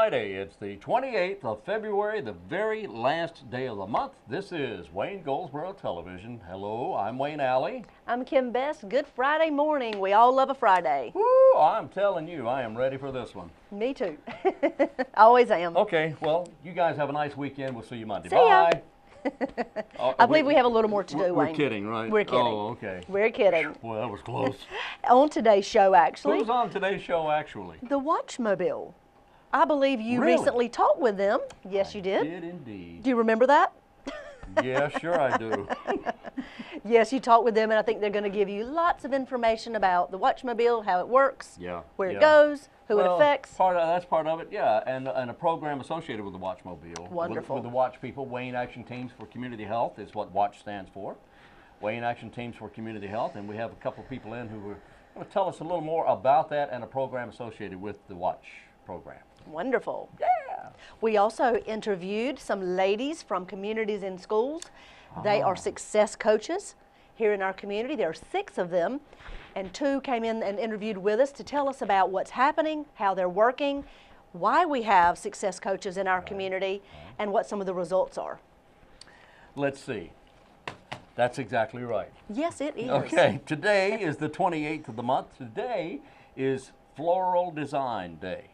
Friday. It's the 28th of February, the very last day of the month. This is Wayne Goldsboro Television. Hello, I'm Wayne Alley. I'm Kim Best. Good Friday morning. We all love a Friday. Woo, I'm telling you, I am ready for this one. Me too. Always am. Okay, well, you guys have a nice weekend. We'll see you Monday. See ya. Bye. I believe we have a little more to do, We're Wayne. kidding, right? We're kidding. Oh, okay. We're kidding. Well, that was close. On today's show, actually. Who's on today's show, actually? The Watchmobile. I believe you Really? recently talked with them. Yes, you did. I did indeed. Do you remember that? Yeah, sure I do. Yes, you talked with them, and I think they're going to give you lots of information about the Watchmobile, how it works, Yeah. where it goes, who it affects. That's part of it, yeah, and a program associated with the Watchmobile. Wonderful. With the Watch people, Wayne Action Teams for Community Health is what WATCH stands for. Wayne Action Teams for Community Health, and we have a couple of people in who are going to tell us a little more about that and a program associated with the WATCH program. Wonderful. Yeah. We also interviewed some ladies from communities in schools. They are success coaches here in our community. There are 6 of them, and 2 came in and interviewed with us to tell us about what's happening, how they're working, why we have success coaches in our community, and what some of the results are. Let's see. That's exactly right. Yes, it is. Okay, today is the 28th of the month. Today is Floral Design Day.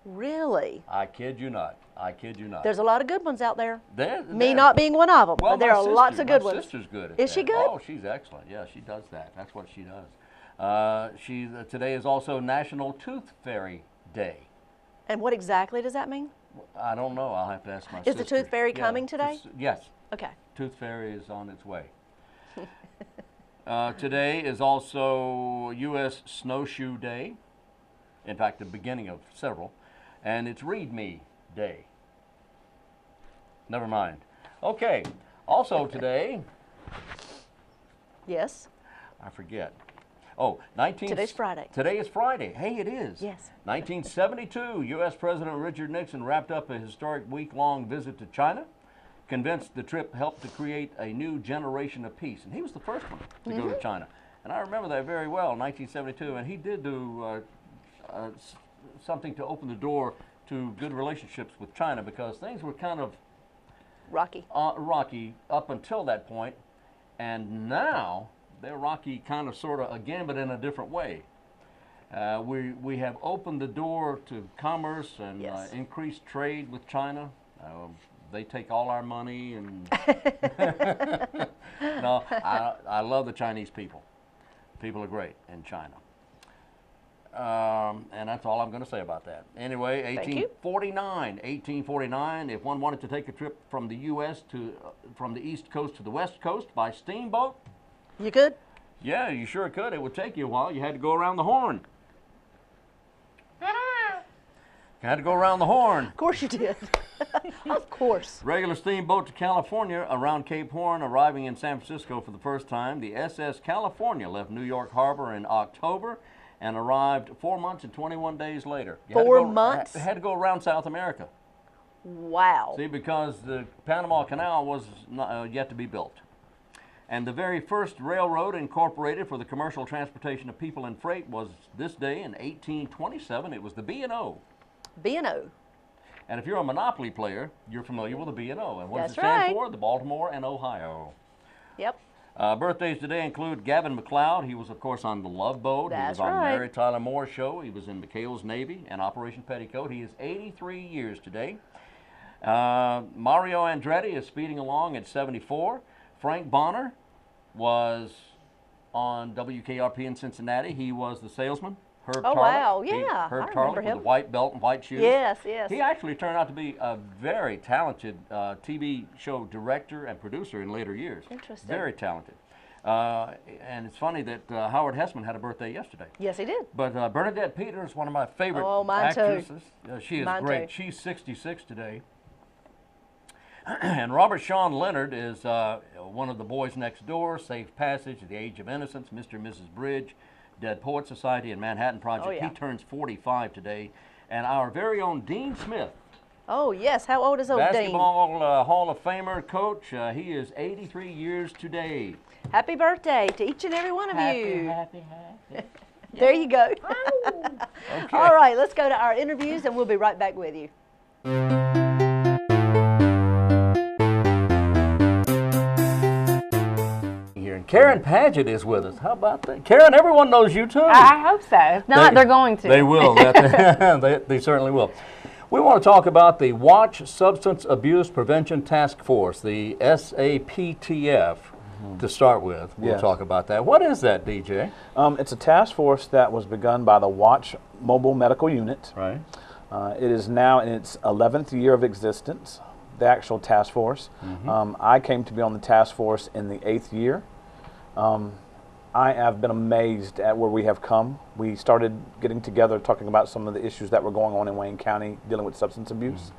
Really? I kid you not. I kid you not. There's a lot of good ones out there. There- Me not being one of them, Well, but there my are lots of good my ones. sister's good at Is that. she good? Oh, she's excellent. Yeah, she does that. That's what she does. Today is also National Tooth Fairy Day. And what exactly does that mean? I don't know. I'll have to ask my sister. Is the Tooth Fairy coming today? Yes. Okay. Tooth Fairy is on its way. Today is also U.S. Snowshoe Day. In fact, the beginning of several. And it's Read Me Day. Never mind. Okay. Also today, Yes. I forget. Oh, Today's Friday. Today is Friday. Hey, it is. Yes. 1972, U.S. President Richard Nixon wrapped up a historic week-long visit to China, convinced the trip helped to create a new generation of peace. And he was the first one to go to China. And I remember that very well, 1972. And he did do something to open the door to good relationships with China, because things were kind of Rocky. rocky up until that point, and now they're rocky kind of sort of again, but in a different way. We have opened the door to commerce and Yes. increased trade with China. They take all our money, and no, I love the Chinese people. People are great in China. And that's all I'm going to say about that. Anyway, Thank you. 1849. If one wanted to take a trip from the U.S. to from the East Coast to the West Coast by steamboat, You good? yeah, you sure could. It would take you a while. You had to go around the Horn. You had to go around the Horn. Of course you did. Of course. Regular steamboat to California around Cape Horn, arriving in San Francisco for the first time. The SS California left New York Harbor in October and arrived 4 months and 21 days later. You had to 4 go- months? Had to go around South America. Wow. See, because the Panama Canal was not, yet to be built. And the very first railroad incorporated for the commercial transportation of people and freight was this day in 1827. It was the B&O. B&O. And if you're a Monopoly player, you're familiar with the B&O. And what does it That's stand right. for? The Baltimore and Ohio. Yep. Birthdays today include Gavin McLeod. He was, of course, on The Love Boat. He was That's on right. Mary Tyler Moore's show. He was in McHale's Navy and Operation Petticoat. He is 83 years today. Mario Andretti is speeding along at 74. Frank Bonner was on WKRP in Cincinnati. He was the salesman. Herb Oh, Tarlick. wow. He- Yeah, Herb I Tarlick remember with him. the white belt and white shoes. Yes, yes. He actually turned out to be a very talented TV show director and producer in later years. Interesting. Very talented. And it's funny that Howard Hessman had a birthday yesterday. Yes, he did. But Bernadette Peters, one of my favorite Oh, mine too. actresses. She is Mine great. too. She's 66 today. And Robert Sean Leonard is one of the boys next door, Safe Passage, The Age of Innocence, Mr. and Mrs. Bridge, Dead Poet Society, and Manhattan Project. Oh, yeah. He turns 45 today. And our very own Dean Smith, Oh, yes. How old is old Dean? basketball Hall of Famer coach, he is 83 years today. Happy birthday to each and every one of Happy, you. happy. There you go. Okay. All right, let's go to our interviews and we'll be right back with you. Karen Padgett is with us. How about that? Karen, everyone knows you too. I hope so. If not, they're going to. They will. They certainly will. We want to talk about the Watch Substance Abuse Prevention Task Force, the SAPTF, to start with. We'll talk about that. What is that, DJ? It's a task force that was begun by the Watch Mobile Medical Unit. Right. It is now in its 11th year of existence, the actual task force. I came to be on the task force in the 8th year. I have been amazed at where we have come. We started getting together talking about some of the issues that were going on in Wayne County dealing with substance abuse.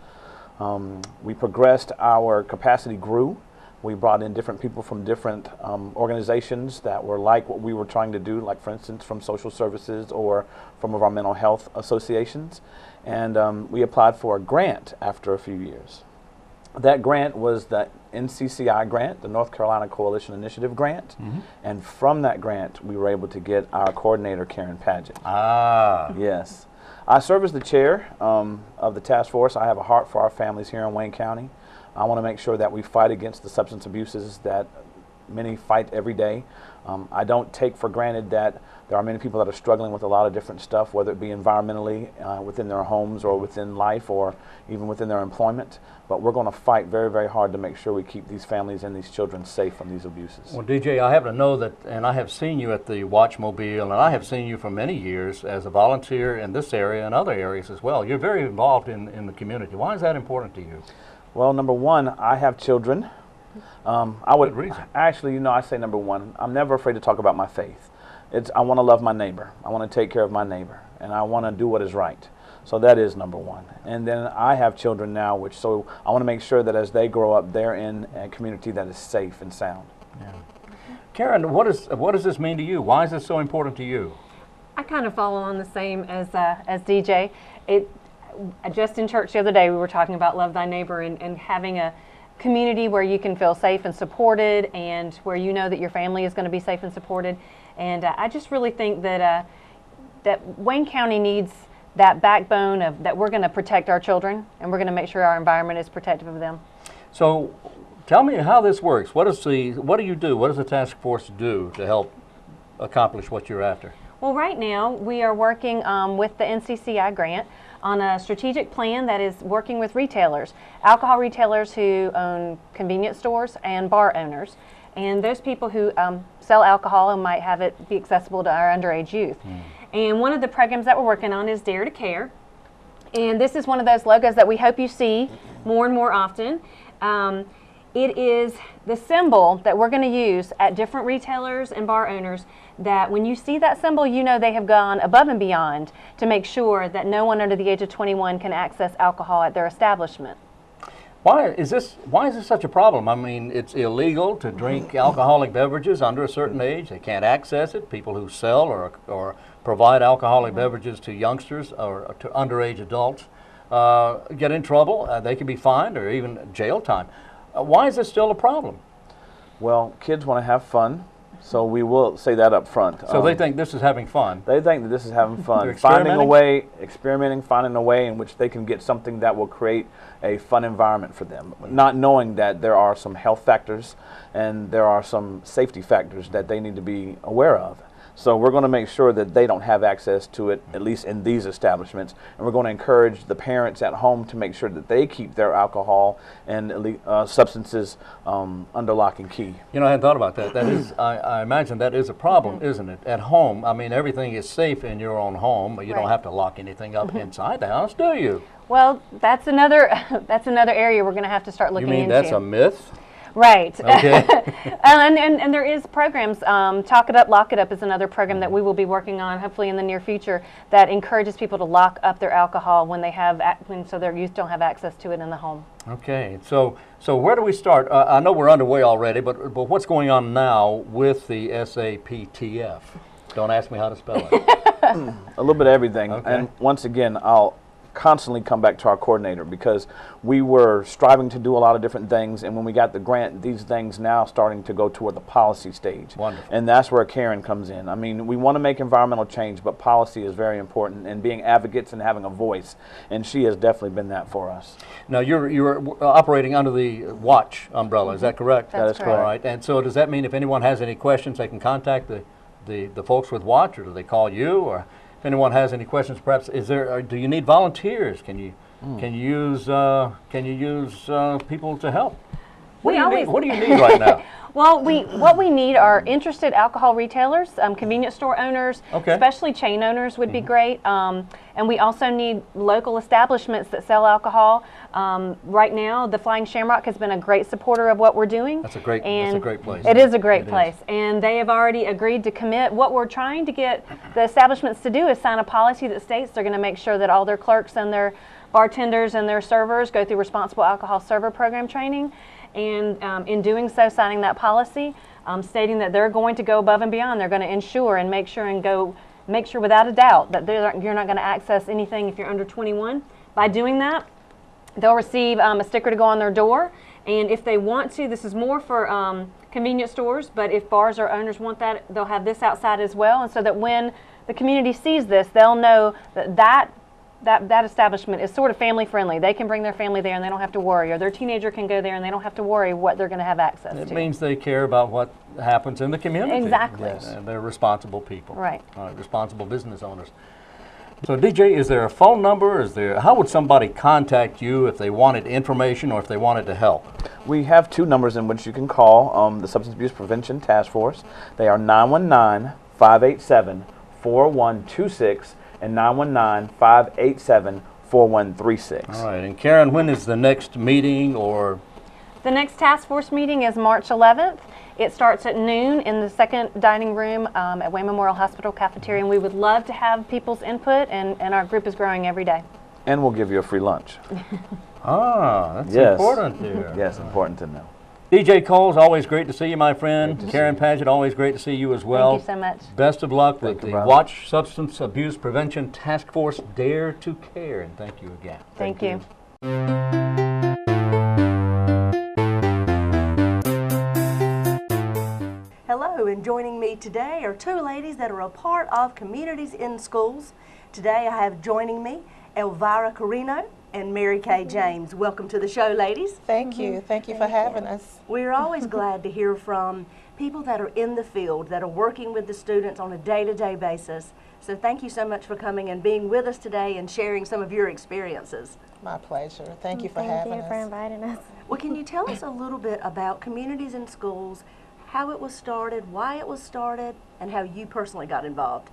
We progressed, our capacity grew. We brought in different people from different organizations that were like what we were trying to do, like for instance from social services or from of our mental health associations. And we applied for a grant after a few years. That grant was the NCCI grant, the North Carolina Coalition Initiative grant, and from that grant we were able to get our coordinator, Karen Padgett. Ah. Yes. I serve as the chair of the task force. I have a heart for our families here in Wayne County. I want to make sure that we fight against the substance abuses that many fight every day. I don't take for granted that there are many people that are struggling with a lot of different stuff, whether it be environmentally, within their homes or within life or even within their employment. But we're going to fight very, very hard to make sure we keep these families and these children safe from these abuses. Well, DJ, I happen to know that, and I have seen you at the Watch Mobile, and I have seen you for many years as a volunteer in this area and other areas as well. You're very involved in the community. Why is that important to you? Well, number one, I have children. I would Good reason. actually, you know, I say number one, I'm never afraid to talk about my faith. I want to love my neighbor. I want to take care of my neighbor, and I want to do what is right. So that is number one. And then I have children now, so I want to make sure that as they grow up, they're in a community that is safe and sound. Yeah. Karen, what does this mean to you? Why is this so important to you? I kind of follow on the same as DJ. Just in church the other day, we were talking about love thy neighbor and having a community where you can feel safe and supported, and where you know that your family is going to be safe and supported. And I just really think that that Wayne County needs that backbone of that we're going to protect our children and we're going to make sure our environment is protective of them. So, tell me how this works. What do you do? What does the task force do to help accomplish what you're after? Well, right now we are working with the NCCI grant on a strategic plan that is working with retailers, alcohol retailers who own convenience stores and bar owners, and those people who sell alcohol and might have it be accessible to our underage youth. And one of the programs that we're working on is Dare to Care. And this is one of those logos that we hope you see more and more often. It is the symbol that we're going to use at different retailers and bar owners, that when you see that symbol, you know they have gone above and beyond to make sure that no one under the age of 21 can access alcohol at their establishment. Why is this such a problem? I mean, it's illegal to drink alcoholic beverages under a certain age. They can't access it. People who sell or provide alcoholic beverages to youngsters or to underage adults get in trouble. They can be fined or even jail time. Why is this still a problem? Well, kids want to have fun, so we will say that up front. So they think this is having fun. They think that this is having fun. They're Finding a way, finding a way in which they can get something that will create a fun environment for them, not knowing that there are some health factors and there are some safety factors that they need to be aware of. So we're going to make sure that they don't have access to it, at least in these establishments. And we're going to encourage the parents at home to make sure that they keep their alcohol and substances under lock and key. You know, I hadn't thought about that. That is, I imagine that is a problem, isn't it? At home, I mean, everything is safe in your own home, but you don't have to lock anything up inside the house, do you? Well, that's another area we're going to have to start looking into. You mean that's a myth? Right. Okay. and there is programs. Talk It Up, Lock It Up is another program that we will be working on, hopefully in the near future, that encourages people to lock up their alcohol when so their youth don't have access to it in the home. Okay. So where do we start? I know we're underway already, but what's going on now with the SAPTF? Don't ask me how to spell it. A little bit of everything. Okay. And once again, I'll constantly come back to our coordinator, because we were striving to do a lot of different things, and when we got the grant, these things now starting to go toward the policy stage. Wonderful. And that's where Karen comes in. I mean, we want to make environmental change, but policy is very important, and being advocates and having a voice, and she has definitely been that for us. Now, you're operating under the Watch umbrella, is that correct? That's That is correct. All right, and so does that mean if anyone has any questions, they can contact the folks with Watch, or do they call you? Or if anyone has any questions, perhaps do you need volunteers? Can you use people to help? What do you need right now? Well, what we need are interested alcohol retailers, convenience store owners, Okay. especially chain owners would be great. And we also need local establishments that sell alcohol. Right now, the Flying Shamrock has been a great supporter of what we're doing. That's a great place. It is a great It place. is. And they have already agreed to commit. What we're trying to get the establishments to do is sign a policy that states they're going to make sure that all their clerks and their bartenders and their servers go through responsible alcohol server program training. And in doing so, signing that policy, stating that they're going to go above and beyond. They're going to ensure and make sure without a doubt that you're not going to access anything if you're under 21. By doing that, they'll receive a sticker to go on their door. And if they want to, this is more for convenience stores, but if bars or owners want that, they'll have this outside as well. And so that when the community sees this, they'll know that establishment is sort of family friendly. They can bring their family there and they don't have to worry, or their teenager can go there and they don't have to worry what they're going to have access to. It means they care about what happens in the community. Exactly. Yes. And they're responsible people. Right. Responsible business owners. So DJ, is there a phone number? How would somebody contact you if they wanted information or if they wanted to help? We have two numbers in which you can call the Substance Abuse Prevention Task Force. They are 919-587-4126 and 919-587-4136. All right. And Karen, when is the next meeting or? The next task force meeting is March 11th. It starts at noon in the second dining room at Wayne Memorial Hospital cafeteria, and we would love to have people's input, and our group is growing every day. And we'll give you a free lunch. That's Yes. important there. Yes, important to know. DJ Coles, always great to see you, my friend. Karen Padgett, always great to see you as well. Thank you so much. Best of luck with Thank you, the brother. Watch Substance Abuse Prevention Task Force Dare to Care, and thank you again. Thank you. Hello, and joining me today are two ladies that are a part of Communities in Schools. Today I have joining me Elvira Karina and Mary Kay James. Welcome to the show, ladies. Thank you. Thank you for having us. We're always glad to hear from people that are in the field, that are working with the students on a day-to-day basis. So thank you so much for coming and being with us today and sharing some of your experiences. My pleasure. Thank you for having us. Thank you for inviting us. Well, can you tell us a little bit about Communities in Schools, how it was started, why it was started, and how you personally got involved?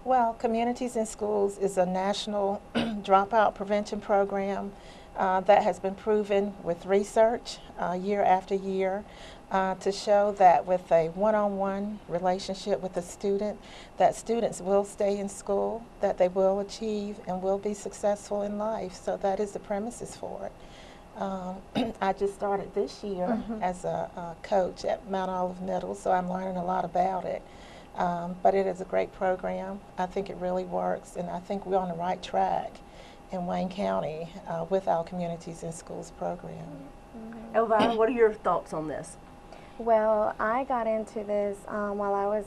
Well, Communities in Schools is a national dropout prevention program that has been proven with research year after year to show that with a one-on-one relationship with a student, that students will stay in school, that they will achieve and will be successful in life. So that is the premises for it. I just started this year as a coach at Mount Olive Middle, so I'm learning a lot about it. But it is a great program. I think it really works, and I think we're on the right track in Wayne County with our Communities in Schools program. Elvira, what are your thoughts on this? Well, I got into this while I was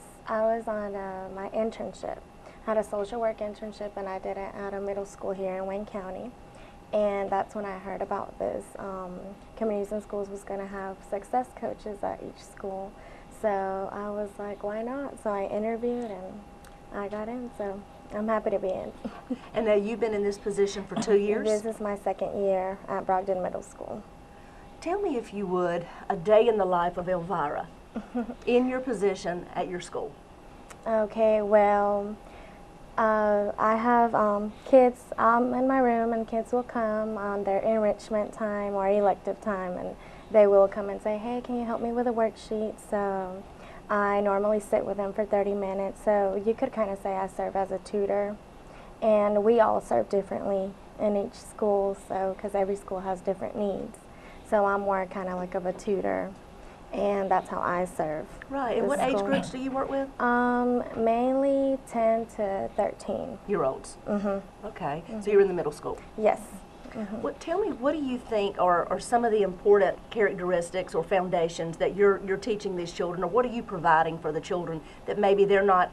on my internship. I had a social work internship, and I did it at a middle school here in Wayne County. And that's when I heard about this. Communities in Schools was going to have success coaches at each school. So I was like, why not? So I interviewed and I got in, so I'm happy to be in. And now you've been in this position for 2 years? This is my second year at Brogdon Middle School. Tell me, if you would, a day in the life of Elvira in your position at your school. Okay, well, I have kids in my room, and kids will come on their enrichment time or elective time, and they will come and say, hey, can you help me with a worksheet? So I normally sit with them for 30 minutes. So you could kind of say I serve as a tutor. And we all serve differently in each school, so because every school has different needs. So I'm more kind of like of a tutor. and that's how I serve. Right. And the what age school. groups do you work with? Mainly 10 to 13. Year-olds. Mm-hmm. Okay. So you're in the middle school. Yes. What, tell me, what do you think are some of the important characteristics or foundations that you're teaching these children, or what are you providing for the children that maybe they're not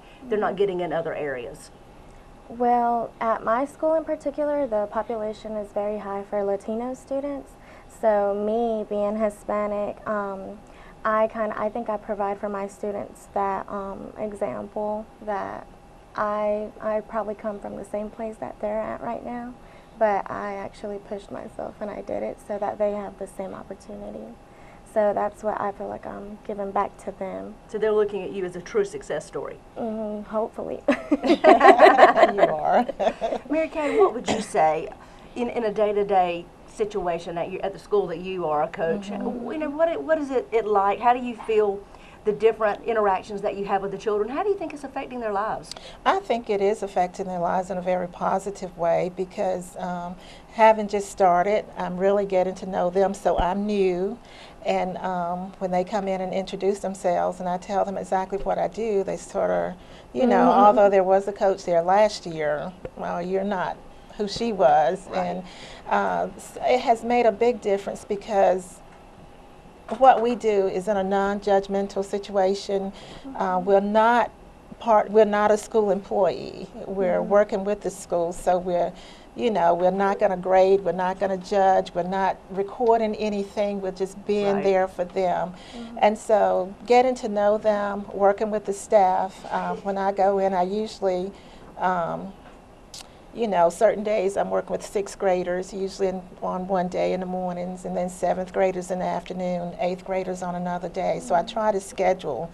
getting in other areas? Well, at my school in particular, the population is very high for Latino students. So me being Hispanic, I think I provide for my students that example that I probably come from the same place that they're at right now, but I actually pushed myself and I did it so that they have the same opportunity. So that's what I feel like I'm giving back to them. So they're looking at you as a true success story. Hopefully. You are. Mary Kay, what would you say in a day-to-day situation at the school that you are a coach? You know, what is it like? How do you feel the different interactions that you have with the children? How do you think it's affecting their lives? I think it is affecting their lives in a very positive way because having just started, I'm really getting to know them, so I'm new. And when they come in and introduce themselves and I tell them exactly what I do, they sort of, you know, although there was a coach there last year, well, you're not who she was. Right. And it has made a big difference because what we do is in a non-judgmental situation. We're not a school employee. We're working with the school, so we're not going to grade, we're not going to judge, we're not recording anything, we're just being there for them. And so getting to know them, working with the staff. When I go in, I usually, certain days I'm working with 6th graders, usually on one day in the mornings, and then 7th graders in the afternoon, 8th graders on another day. So I try to schedule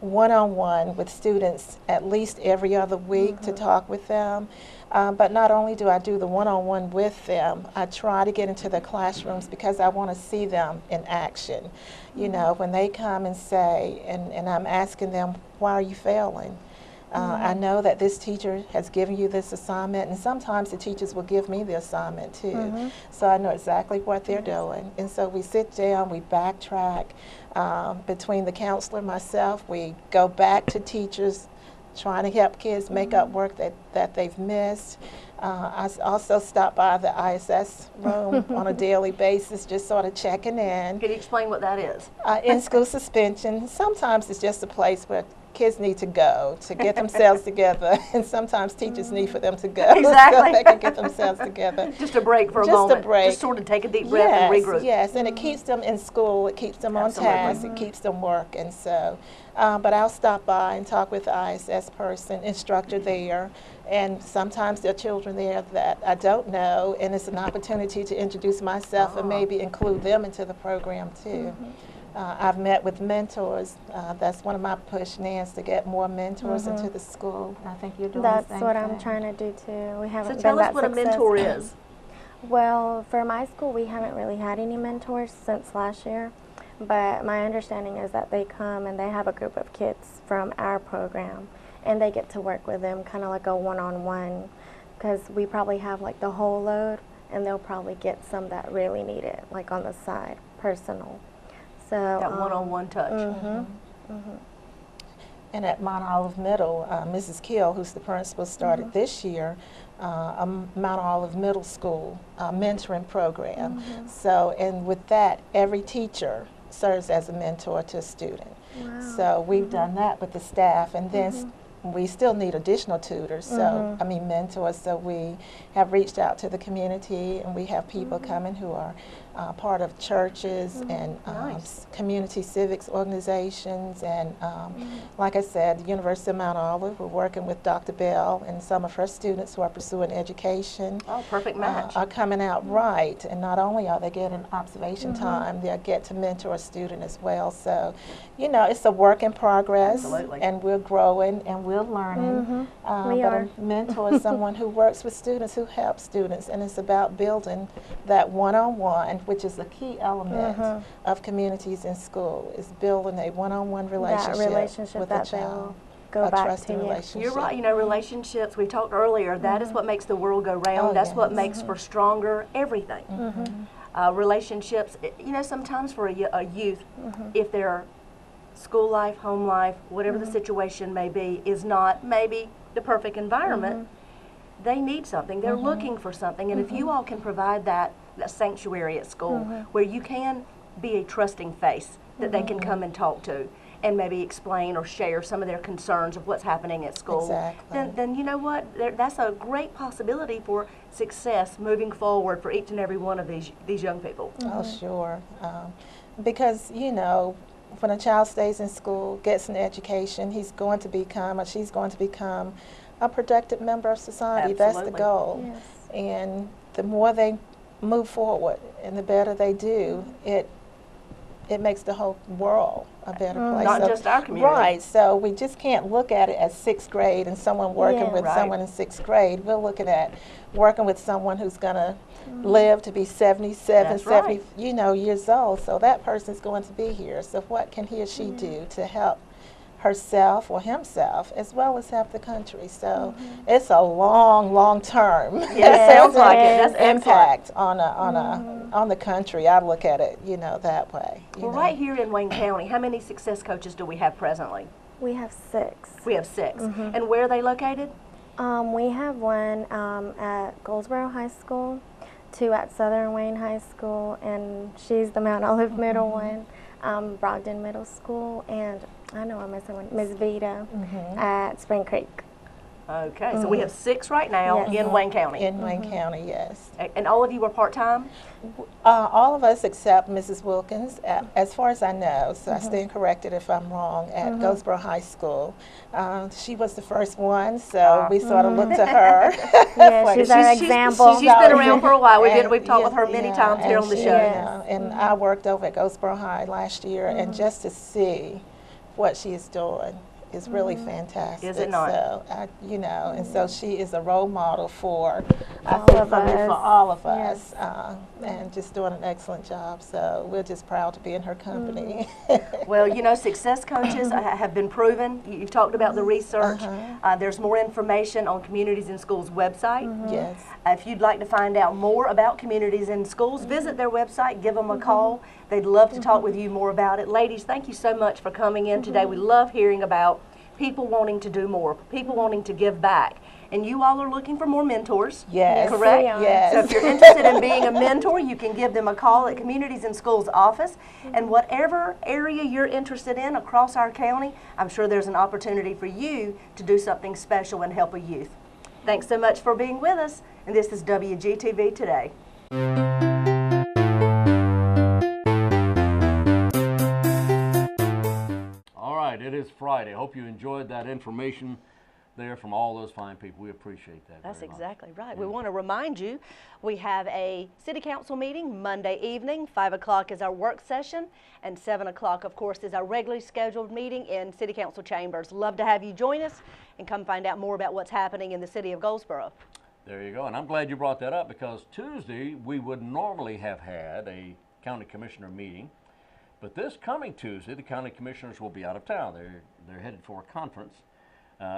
one-on-one with students at least every other week to talk with them. But not only do I do the one-on-one with them, I try to get into their classrooms because I want to see them in action. You know, when they come and say, and I'm asking them, why are you failing? I know that this teacher has given you this assignment, and sometimes the teachers will give me the assignment too. So I know exactly what they're doing. And so we sit down, we backtrack. Between the counselor and myself, we go back to teachers, trying to help kids make up work that they've missed. I also stop by the ISS room on a daily basis, just sort of checking in. Can you explain what that is? In-school suspension, sometimes it's just a place where kids need to go to get themselves together, and sometimes teachers need for them to go Exactly. so they can get themselves together. Just a break for a moment. Just a break. Just sort of take a deep breath and regroup. Yes, and it keeps them in school, it keeps them on task, it keeps them working. So, but I'll stop by and talk with the ISS person, instructor there, and sometimes there are children there that I don't know, and it's an opportunity to introduce myself and maybe include them into the program too. I've met with mentors. That's one of my push, Nance, to get more mentors into the school. I think you're doing the same thing. That's what I'm trying to do too. We haven't So tell us what a mentor is. Well, for my school, we haven't really had any mentors since last year. But my understanding is that they come and they have a group of kids from our program, and they get to work with them kind of like a one-on-one, because we probably have like the whole load, and they'll probably get some that really need it, like on the side, personal. So that one-on-one touch. And at Mount Olive Middle, Mrs. Kill, who's the principal, started this year a Mount Olive Middle School mentoring program. So, and with that, every teacher serves as a mentor to a student. Wow. So we've done that with the staff, and then we still need additional tutors, so I mean mentors. So we have reached out to the community, and we have people coming who are part of churches and community civics organizations, and like I said, the University of Mount Olive, we're working with Dr. Bell and some of her students who are pursuing education. Oh, perfect match. Are coming out and not only are they getting observation time, they get to mentor a student as well. So, you know, it's a work in progress. Absolutely. And we're growing and we're learning. We but are. a mentor is someone who works with students, who helps students, and it's about building that one-on-one, which is a key element of communities in school, is building a one-on-one relationship with a child. go a back trusting to you. relationship. You're right. You know, relationships, we talked earlier, that is what makes the world go round. Oh, That's what yes. makes for stronger everything. Relationships, you know, sometimes for a youth, if their school life, home life, whatever the situation may be, is not maybe the perfect environment, they need something. They're looking for something. And if you all can provide that sanctuary at school where you can be a trusting face that they can come and talk to and maybe explain or share some of their concerns of what's happening at school, Exactly. then you know what? That's a great possibility for success moving forward for each and every one of these young people. Oh, sure. Because, you know, when a child stays in school, gets an education, he's going to become, or she's going to become a productive member of society. That's the Absolutely. goal. Yes. And the more they move forward and the better they do, it makes the whole world a better place. Not So- just our community. Right. So we just can't look at it as 6th grade and someone working Yeah. with Right. someone in 6th grade. We're looking at working with someone who's going to live to be 77, That's 70, right. you know, years old. So that person's going to be here. So what can he or she do to help herself or himself as well as help the country? So it's a long, long term Yes, sounds like it. That's excellent. impact on the country. I look at it, you know, that way. You Well, know. right here in Wayne County, how many success coaches do we have presently? We have 6. We have 6. And where are they located? We have one at Goldsboro High School, 2 at Southern Wayne High School, and she's the Mount Olive Middle one, Brogdon Middle School, and I know I'm missing one, Ms. Vita at Spring Creek. Okay, so we have 6 right now Yes. in Wayne County. In Wayne County, yes. And all of you are part-time? All of us except Mrs. Wilkins, as far as I know, so I stand corrected if I'm wrong, at Goldsboro High School. She was the first one, so we sort of looked to her. Yeah, for- she's our example. She's been around for a while. And- We've talked with her yeah, many yeah, times here and on the she, show. you know, and I worked over at Goldsboro High last year, and just to see what she is doing is really fantastic. Is it not? So, you know, and so she is a role model for, I All think, of for us. all of Yes. us, and just doing an excellent job. So we're just proud to be in her company. Well, you know, success coaches have been proven. You've talked about the research. There's more information on Communities in Schools website. Yes. If you'd like to find out more about Communities in Schools, visit their website, give them a call. They'd love to talk with you more about it. Ladies, thank you so much for coming in today. We love hearing about people wanting to do more, people wanting to give back. And you all are looking for more mentors, Yes. correct? We are. Yes. So if you're interested in being a mentor, you can give them a call at Communities in Schools office. And whatever area you're interested in across our county, I'm sure there's an opportunity for you to do something special and help a youth. Thanks so much for being with us. And this is WGTV Today. All right, it is Friday. Hope you enjoyed that information there from all those fine people. We appreciate that. That's very much. exactly right. We want to remind you, we have a city council meeting Monday evening. 5 o'clock is our work session, and 7 o'clock, of course, is our regularly scheduled meeting in city council chambers. Love to have you join us and come find out more about what's happening in the city of Goldsboro. There you go. And I'm glad you brought that up, because Tuesday we would normally have had a county commissioner meeting. But this coming Tuesday, the county commissioners will be out of town. They're headed for a conference.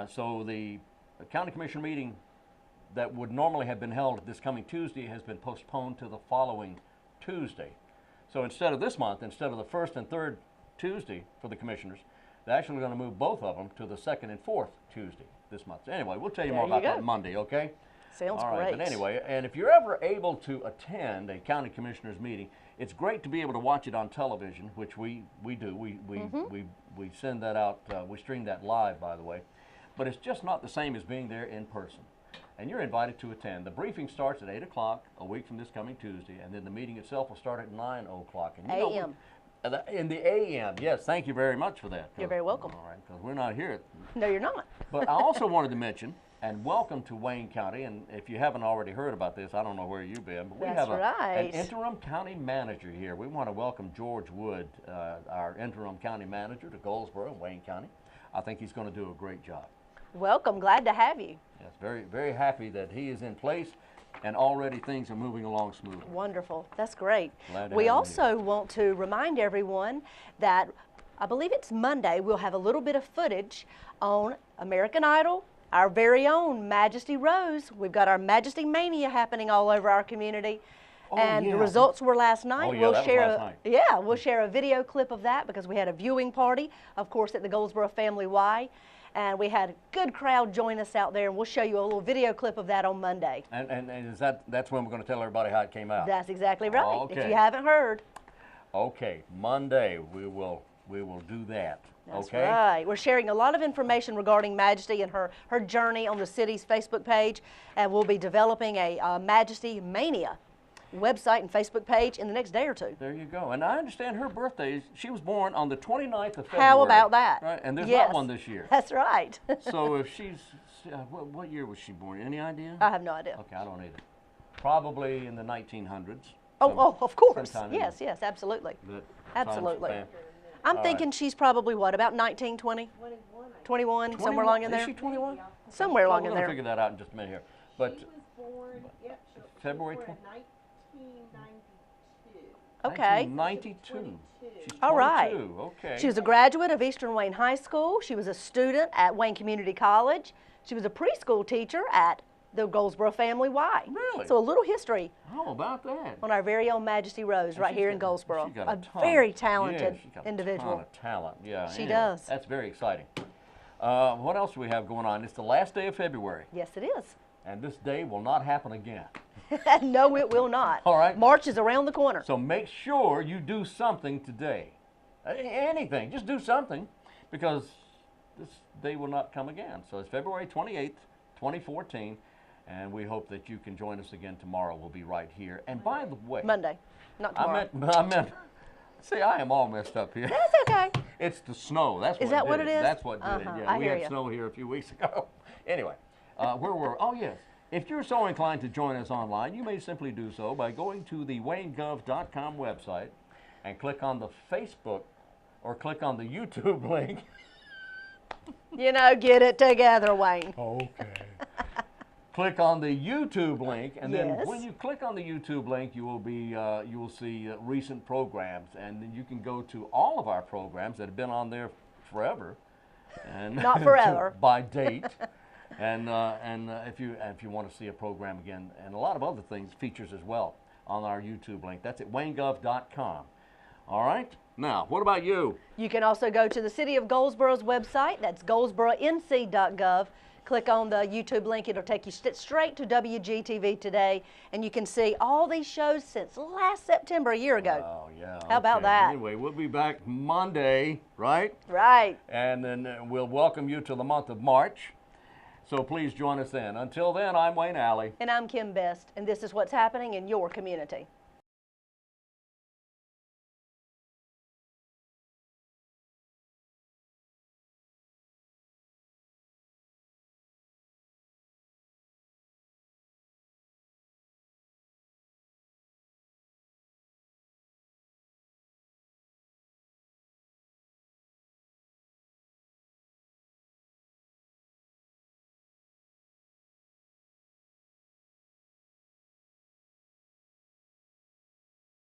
So the county commissioner meeting that would normally have been held this coming Tuesday has been postponed to the following Tuesday. So instead of this month, instead of the first and third Tuesday for the commissioners, they're actually going to move both of them to the second and fourth Tuesday this month. So anyway, we'll tell you more There you about go. that Monday, okay? Sounds All right, great. but anyway, and if you're ever able to attend a county commissioners meeting, it's great to be able to watch it on television, which we do. We send that out. We stream that live, by the way. But it's just not the same as being there in person. And you're invited to attend. The briefing starts at 8 o'clock a week from this coming Tuesday, and then the meeting itself will start at 9 o'clock. A.M. In the a.m. Yes, thank you very much for that. You're very welcome. All right, because we're not here. No, you're not. But I also wanted to mention, and welcome to Wayne County, and if you haven't already heard about this, I don't know where you've been, but we That's have right. an interim county manager here. We want to welcome George Wood, our interim county manager to Goldsboro and Wayne County. I think he's going to do a great job. Welcome. Glad to have you. Yes, very, very happy that he is in place, and already things are moving along smoothly. Wonderful. That's great. Glad to We have you also want to remind everyone that I believe it's Monday, we'll have a little bit of footage on American Idol, our very own Majesty Rose. We've got our Majesty Mania happening all over our community. And yeah. the results were last night. Oh, yeah, that was last night. Yeah, we'll share a video clip of that because we had a viewing party, of course, at the Goldsboro Family Y. And we had a good crowd join us out there, and we'll show you a little video clip of that on Monday. And is that's when we're going to tell everybody how it came out? That's exactly right. Okay. If you haven't heard. Okay, Monday we will do that. That's okay. right. We're sharing a lot of information regarding Majesty and her journey on the city's Facebook page, and we'll be developing a Majesty Mania website and Facebook page in the next day or two. There you go. And I understand her birthday, she was born on the 29th of February. How about that? Right, and there's Yes. not one this year. That's right. So if she's, what year was she born? Any idea? I have no idea. Okay, I don't either. Probably in the 1900s. Oh, of course. sometime in Yes, yes, absolutely. the Absolutely. time span. I'm All thinking right. she's probably, what, about 19, 20? 21, somewhere along in there. Is she 21? Somewhere along We're in going to there. figure that out in just a minute here. But She was born, yep, she was February born in 20 1992. Okay. 1992. She's All right. 22. Okay. She was a graduate of Eastern Wayne High School. She was a student at Wayne Community College. She was a preschool teacher at the Goldsboro Family Y. Really? So a little history How about that? on our very own Majesty Rose right She's here in got- Goldsboro. she's got A ton- very talented yeah, she's got individual. A ton of talent. Yeah. She anyway, does. That's very exciting. What else do we have going on? It's the last day of February, Yes, it is. and this day will not happen again. No, it will not. All right. March is around the corner. So make sure you do something today. Anything, just do something, because this day will not come again. So it's February 28th, 2014, and we hope that you can join us again tomorrow. We'll be right here. And by the way, Monday, not tomorrow. I meant, see, I am all messed up here. That's okay. It's the snow. That's Is what that did what it is? That's what did Uh-huh. it. Yeah, I we hear had ya. snow here a few weeks ago. Anyway, where were? Oh yes. If you're so inclined to join us online, you may simply do so by going to the WayneGov.com website and click on the Facebook or click on the YouTube link. You know, get it together, Wayne. Okay. Click on the YouTube link, and then Yes. when you click on the YouTube link, you will be you will see recent programs, and then you can go to all of our programs that have been on there forever, and Not forever. by date, and if you want to see a program again, and a lot of other things, features as well on our YouTube link. That's at WayneGov.com. All right. Now, what about you? You can also go to the City of Goldsboro's website. That's goldsboronc.gov. Click on the YouTube link. It'll take you straight to WGTV today, and you can see all these shows since last September, a year ago. Oh yeah. How about okay. that? Anyway, we'll be back Monday, right? Right. And then we'll welcome you to the month of March. So please join us then. Until then, I'm Wayne Alley. And I'm Kim Best, and this is what's happening in your community.